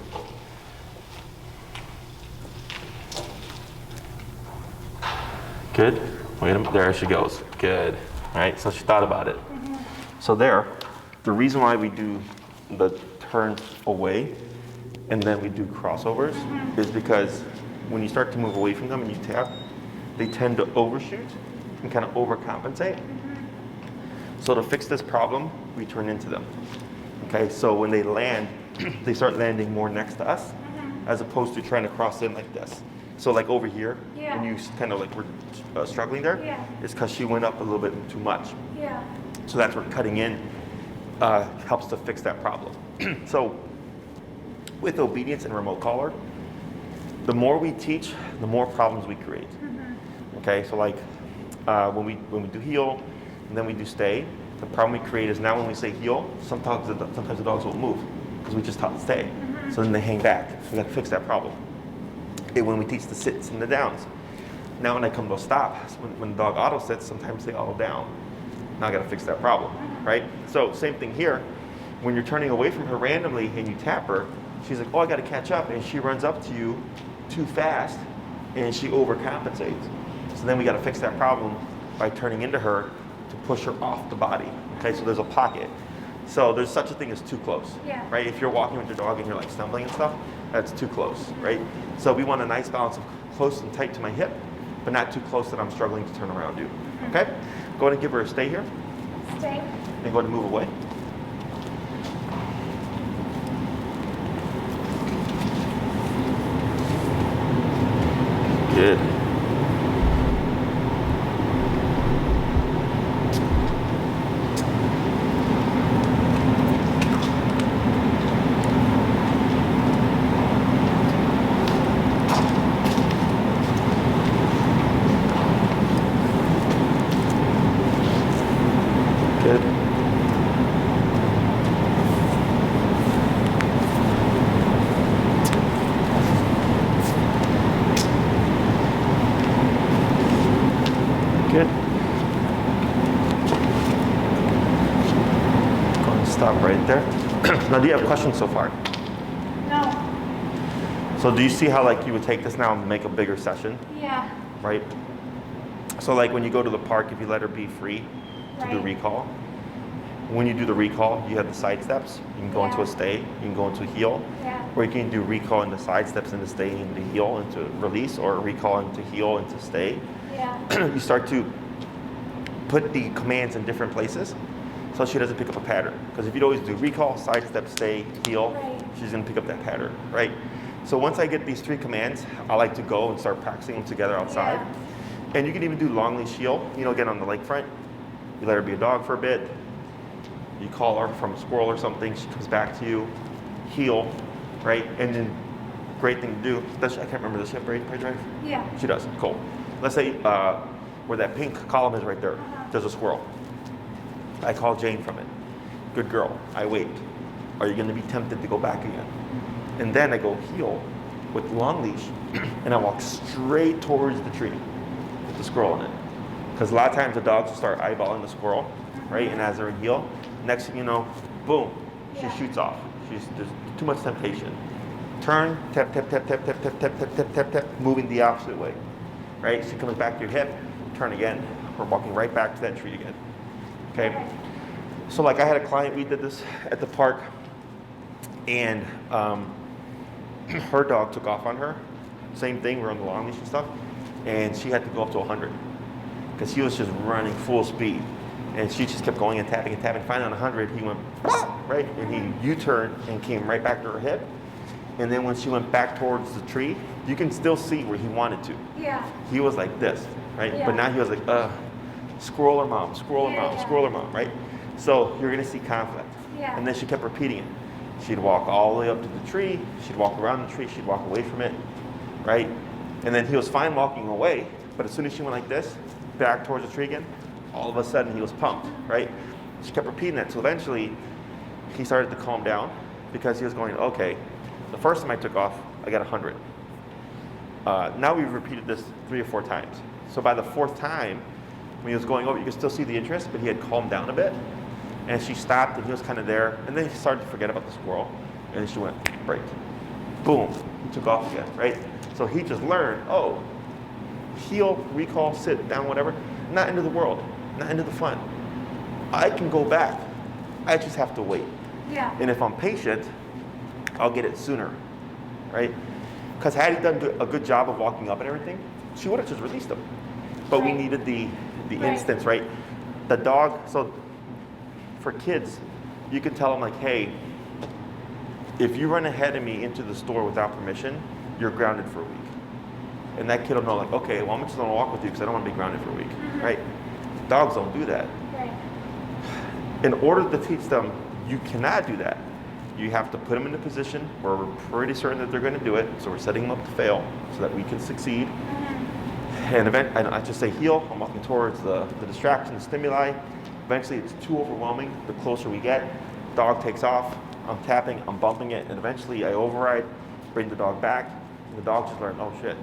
Speaker 1: Good. Wait a minute. There she goes. Good. All right, so she thought about it. So there, the reason why we do the turn away and then we do crossovers is because when you start to move away from them and you tap, they tend to overshoot and kind of overcompensate. So to fix this problem, we turn into them. Okay, so when they land, they start landing more next to us as opposed to trying to cross in like this. So like over here,
Speaker 2: Yeah.
Speaker 1: when you kind of like were struggling there,
Speaker 2: Yeah.
Speaker 1: it's because she went up a little bit too much.
Speaker 2: Yeah.
Speaker 1: So that's where cutting in helps to fix that problem. So with obedience and remote collar, the more we teach, the more problems we create. Okay, so like when we do heel and then we do stay, the problem we create is now when we say heel, sometimes the dogs won't move because we just taught stay. So then they hang back. So we got to fix that problem. Okay, when we teach the sits and the downs, now when I come to a stop, when the dog auto sits, sometimes they auto down. Now I got to fix that problem, right? So same thing here. When you're turning away from her randomly and you tap her, she's like, oh, I got to catch up, and she runs up to you too fast, and she overcompensates. So then we got to fix that problem by turning into her to push her off the body. Okay, so there's a pocket. So there's such a thing as too close,
Speaker 2: Yeah.
Speaker 1: right? If you're walking with your dog and you're like stumbling and stuff, that's too close, right? So we want a nice balance of close and tight to my hip, but not too close that I'm struggling to turn around you. Okay? Go ahead and give her a stay here,
Speaker 2: Stay.
Speaker 1: and go ahead and move away. Good. Good. Now, do you have questions so far?
Speaker 2: No.
Speaker 1: So do you see how like you would take this now and make a bigger session,
Speaker 2: Yeah.
Speaker 1: right? So like when you go to the park, if you let her be free to do
Speaker 2: Right.
Speaker 1: recall, when you do the recall, you have the side steps. You can go into a stay, you can go into a heel,
Speaker 2: Yeah.
Speaker 1: or you can do recall into side steps into stay, into heel, into release, or recall into heel, into stay.
Speaker 2: Yeah.
Speaker 1: You start to put the commands in different places so she doesn't pick up a pattern. Because if you'd always do recall, side step, stay, heel,
Speaker 2: Right.
Speaker 1: she's gonna pick up that pattern, right? So once I get these 3 commands, I like to go and start practicing them together outside.
Speaker 2: Yeah.
Speaker 1: And you can even do long leash heel, get on the lakefront. You let her be a dog for a bit. You call her from a squirrel or something, she comes back to you, heel, right? And then great thing to do, I can't remember, does she have braid drive?
Speaker 2: Yeah.
Speaker 1: She does, cool. Let's say where that pink column is right there, there's a squirrel. I call Jane from it. Good girl, I wait. Are you gonna be tempted to go back again? And then I go heel with long leash and I walk straight towards the tree with the squirrel in it. Because a lot of times the dogs will start eyeballing the squirrel, right? And as they're in heel, next thing you know, boom, she shoots off. There's too much temptation. Turn, tap, tap, tap, tap, tap, tap, tap, tap, tap, tap, tap, moving the opposite way, right? She comes back to your hip, turn again. We're walking right back to that tree again, okay? So like I had a client, we did this at the park, and her dog took off on her. Same thing, we're on the long leash and stuff, and she had to go up to 100 because he was just running full speed. And she just kept going and tapping and tapping. Finally on 100, he went, right? And he U-turned and came right back to her hip. And then when she went back towards the tree, you can still see where he wanted to.
Speaker 2: Yeah.
Speaker 1: He was like this, right?
Speaker 2: Yeah.
Speaker 1: But now he was like, squirrel or mom, squirrel or mom, squirrel or mom, right? So you're gonna see conflict.
Speaker 2: Yeah.
Speaker 1: And then she kept repeating it. She'd walk all the way up to the tree, she'd walk around the tree, she'd walk away from it, right? And then he was fine walking away, but as soon as she went like this, back towards the tree again, all of a sudden he was pumped, right? She kept repeating that, so eventually he started to calm down because he was going, okay, the first time I took off, I got 100. Now we've repeated this 3 or 4 times. So by the 4th time, when he was going over, you could still see the interest, but he had calmed down a bit. And she stopped and he was kind of there, and then he started to forget about the squirrel, and then she went, break. Boom, he took off again, right? So he just learned, oh, heel, recall, sit down, whatever, not into the world. Not into the fun. I can go back. I just have to wait.
Speaker 2: Yeah.
Speaker 1: And if I'm patient, I'll get it sooner, right? Because had he done a good job of walking up and everything, she would have just released him. But we needed the instance, right? The dog, so for kids, you can tell them like, hey, if you run ahead of me into the store without permission, you're grounded for a week. And that kid will know like, okay, well I'm just gonna walk with you because I don't want to be grounded for a week, right? Dogs don't do that.
Speaker 2: Right.
Speaker 1: In order to teach them, you cannot do that. You have to put them in a position where we're pretty certain that they're going to do it, so we're setting them up to fail so that we can succeed. And I just say heel, I'm walking towards the distraction, the stimuli. Eventually it's too overwhelming. The closer we get, dog takes off, I'm tapping, I'm bumping it, and eventually I override, bring the dog back, and the dog just learned, oh shit,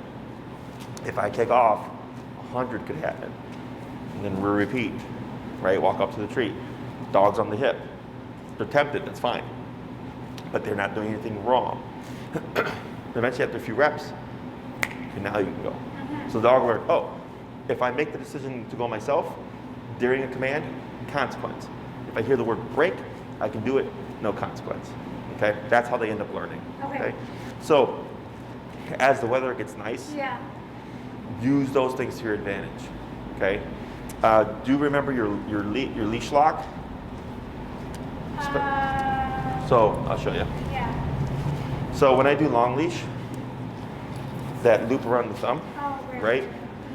Speaker 1: if I take off, 100 could happen. And then we repeat, right? Walk up to the tree. Dog's on the hip. They're tempted, that's fine. But they're not doing anything wrong. Eventually after a few reps, and now you can go. So the dog learned, oh, if I make the decision to go myself, during a command, consequence. If I hear the word break, I can do it, no consequence. Okay? That's how they end up learning. Okay? So as the weather gets nice, use those things to your advantage. Okay? Do remember your leash lock? So I'll show you.
Speaker 2: Yeah.
Speaker 1: So when I do long leash, that loop around the thumb, right?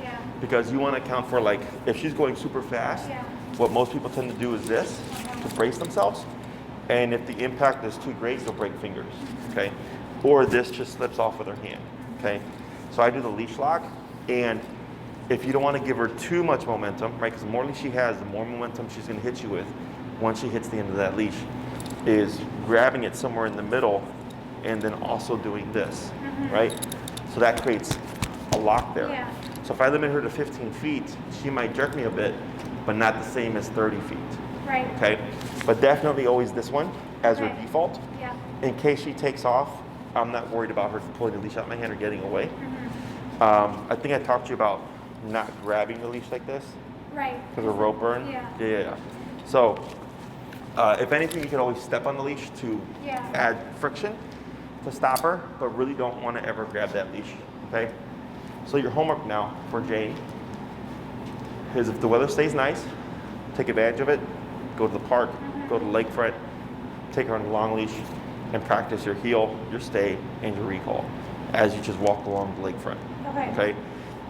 Speaker 2: Yeah.
Speaker 1: Because you want to account for like, if she's going super fast, what most people tend to do is this, to brace themselves. And if the impact is too great, they'll break fingers, okay? Or this just slips off with her hand, okay? So I do the leash lock, and if you don't want to give her too much momentum, right? Because the more leash she has, the more momentum she's going to hit you with once she hits the end of that leash, is grabbing it somewhere in the middle and then also doing this, right? So that creates a lock there.
Speaker 2: Yeah.
Speaker 1: So if I limit her to 15 feet, she might jerk me a bit, but not the same as 30 feet.
Speaker 2: Right.
Speaker 1: Okay? But definitely always this one, as her
Speaker 2: Okay.
Speaker 1: default.
Speaker 2: Yeah.
Speaker 1: In case she takes off, I'm not worried about her pulling the leash out of my hand or getting away. I think I talked to you about not grabbing the leash like this
Speaker 2: Right.
Speaker 1: because of rope burn.
Speaker 2: Yeah.
Speaker 1: So if anything, you can always step on the leash to
Speaker 2: Yeah.
Speaker 1: add friction to stop her, but really don't want to ever grab that leash, okay? So your homework now for Jane is if the weather stays nice, take advantage of it, go to the park, go to the lakefront, take her on a long leash, and practice your heel, your stay, and your recall as you just walk along the lakefront, okay?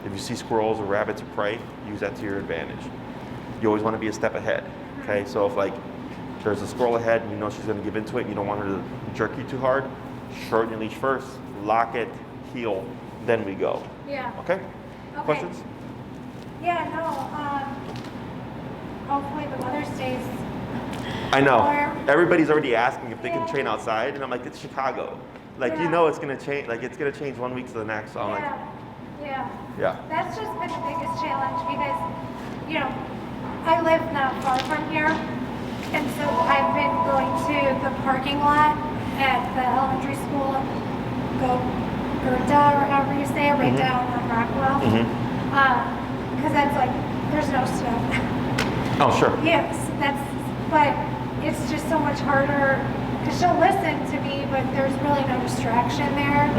Speaker 1: If you see squirrels or rabbits or prey, use that to your advantage. You always want to be a step ahead, okay? So if like there's a squirrel ahead and you know she's going to give into it and you don't want her to jerk you too hard, shorten your leash first, lock it, heel, then we go.
Speaker 2: Yeah.
Speaker 1: Okay? Questions?
Speaker 2: Yeah, no. Hopefully the weather stays.
Speaker 1: I know.
Speaker 2: warm.
Speaker 1: Everybody's already asking if they
Speaker 2: Yeah.
Speaker 1: can train outside, and I'm like, it's Chicago. Like, you
Speaker 2: Yeah.
Speaker 1: know it's going to change. Like, it's going to change 1 week to the next. So I'm like, yeah.
Speaker 2: That's just been the biggest challenge because, you know, I live not far from here, and so I've been going to the parking lot at the elementary school, Gerda, or however you say it, right down on Rockwell. Because that's like, there's no snow.
Speaker 1: Oh, sure.
Speaker 2: Yes, but it's just so much harder because she'll listen to me, but there's really no distraction there.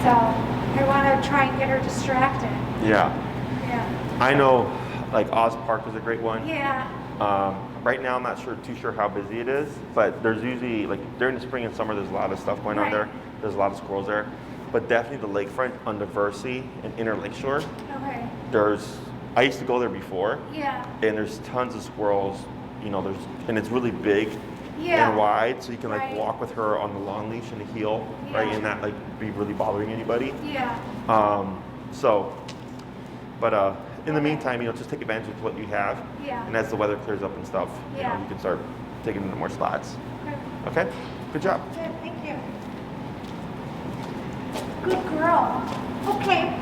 Speaker 2: So I want to try and get her distracted.
Speaker 1: Yeah.
Speaker 2: Yeah.
Speaker 1: I know, like, Oz Park is a great one.
Speaker 2: Yeah.
Speaker 1: Right now, I'm not too sure how busy it is, but there's usually, like, during the spring and summer, there's a lot of stuff going on there. There's a lot of squirrels there. But definitely the lakefront on Diversey and Inner Lakeshore,
Speaker 2: Okay.
Speaker 1: I used to go there before,
Speaker 2: Yeah.
Speaker 1: and there's tons of squirrels, you know, and it's really big
Speaker 2: Yeah.
Speaker 1: and wide, so you can, like,
Speaker 2: Right.
Speaker 1: walk with her on the long leash and the heel, right,
Speaker 2: Yeah.
Speaker 1: and not, like, be really bothering anybody.
Speaker 2: Yeah.
Speaker 1: But in the meantime, you know, just take advantage of what you have.
Speaker 2: Yeah.
Speaker 1: And as the weather clears up and stuff, you know,
Speaker 2: Yeah.
Speaker 1: you can start taking into more spots.
Speaker 2: Okay.
Speaker 1: Okay? Good job.
Speaker 2: Good, thank you. Good girl. Okay.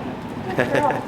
Speaker 2: Good girl.